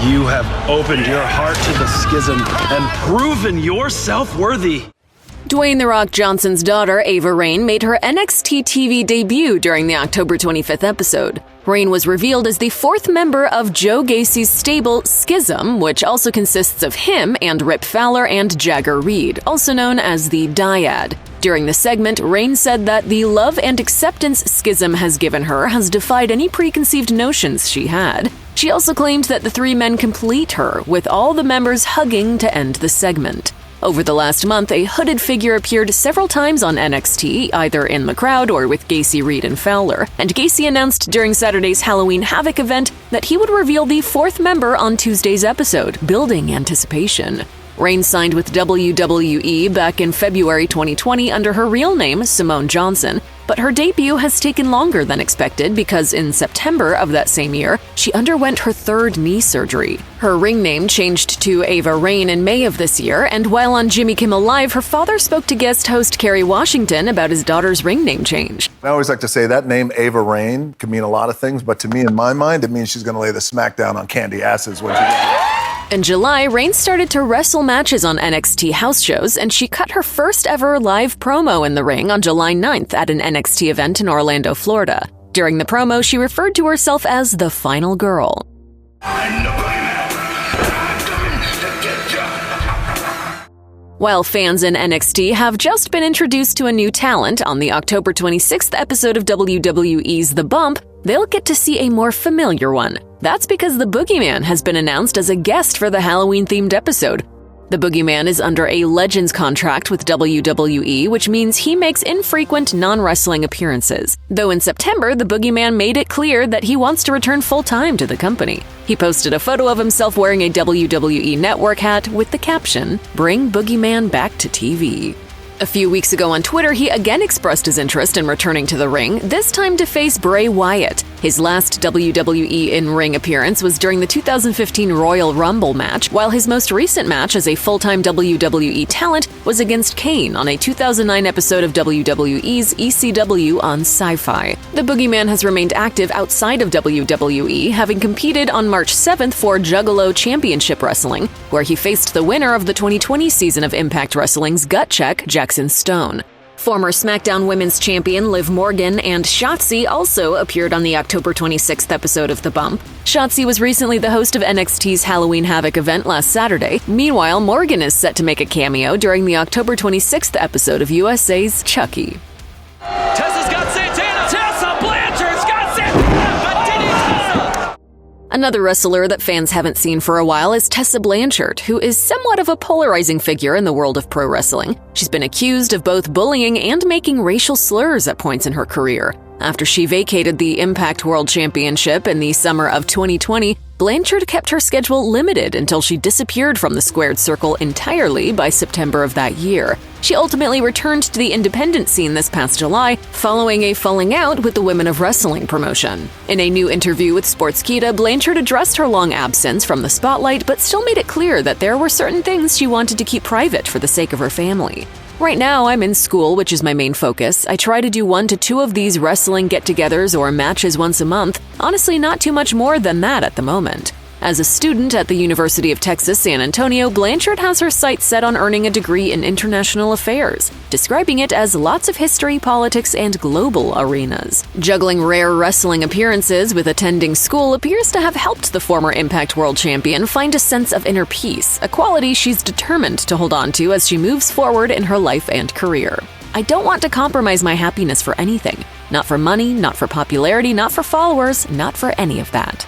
You have opened your heart to the schism and proven yourself worthy. Dwayne "The Rock" Johnson's daughter, Ava Raine, made her NXT TV debut during the October 25th episode. Raine was revealed as the fourth member of Joe Gacy's stable, Schism, which also consists of him and Rip Fowler and Jagger Reed, also known as the Dyad. During the segment, Raine said that the love and acceptance Schism has given her has defied any preconceived notions she had. She also claimed that the three men complete her, with all the members hugging to end the segment. Over the last month, a hooded figure appeared several times on NXT, either in the crowd or with Gacy, Reed, and Fowler, and Gacy announced during Saturday's Halloween Havoc event that he would reveal the fourth member on Tuesday's episode, building anticipation. Raine signed with WWE back in February 2020 under her real name, Simone Johnson, but her debut has taken longer than expected because in September of that same year, she underwent her third knee surgery. Her ring name changed to Ava Raine in May of this year, and while on Jimmy Kimmel Live, her father spoke to guest host Kerry Washington about his daughter's ring name change. I always like to say that name, Ava Raine, can mean a lot of things, but to me, in my mind, it means she's going to lay the smackdown on candy asses when she gets. In July, Raine started to wrestle matches on NXT house shows, and she cut her first ever live promo in the ring on July 9th at an NXT event in Orlando, Florida. During the promo, she referred to herself as the final girl. I'm the boogeyman. I'm coming to get ya. While fans in NXT have just been introduced to a new talent on the October 26th episode of WWE's The Bump, they'll get to see a more familiar one. That's because the Boogeyman has been announced as a guest for the Halloween-themed episode. The Boogeyman is under a Legends contract with WWE, which means he makes infrequent non-wrestling appearances. Though in September, the Boogeyman made it clear that he wants to return full-time to the company. He posted a photo of himself wearing a WWE Network hat with the caption, "Bring Boogeyman back to TV." A few weeks ago on Twitter, he again expressed his interest in returning to the ring, this time to face Bray Wyatt. His last WWE in-ring appearance was during the 2015 Royal Rumble match, while his most recent match as a full-time WWE talent was against Kane on a 2009 episode of WWE's ECW on Sci-Fi. The Boogeyman has remained active outside of WWE, having competed on March 7th for Juggalo Championship Wrestling, where he faced the winner of the 2020 season of Impact Wrestling's Gut Check, Jackson Stone. Former SmackDown Women's Champion Liv Morgan and Shotzi also appeared on the October 26th episode of The Bump. Shotzi was recently the host of NXT's Halloween Havoc event last Saturday. Meanwhile, Morgan is set to make a cameo during the October 26th episode of USA's Chucky. Tessa's got Santana! Tessa Blanchard's got Santana! But did he Tessa? Another wrestler that fans haven't seen for a while is Tessa Blanchard, who is somewhat of a polarizing figure in the world of pro wrestling. She's been accused of both bullying and making racial slurs at points in her career. After she vacated the Impact World Championship in the summer of 2020, Blanchard kept her schedule limited until she disappeared from the squared circle entirely by September of that year. She ultimately returned to the independent scene this past July, following a falling out with the Women of Wrestling promotion. In a new interview with Sportskeeda, Blanchard addressed her long absence from the spotlight, but still made it clear that there were certain things she wanted to keep private for the sake of her family. Right now, I'm in school, which is my main focus. I try to do 1 to 2 of these wrestling get-togethers or matches once a month. Honestly, not too much more than that at the moment. As a student at the University of Texas, San Antonio, Blanchard has her sights set on earning a degree in international affairs, describing it as lots of history, politics, and global arenas. Juggling rare wrestling appearances with attending school appears to have helped the former Impact World Champion find a sense of inner peace, a quality she's determined to hold on to as she moves forward in her life and career. I don't want to compromise my happiness for anything. Not for money, not for popularity, not for followers, not for any of that.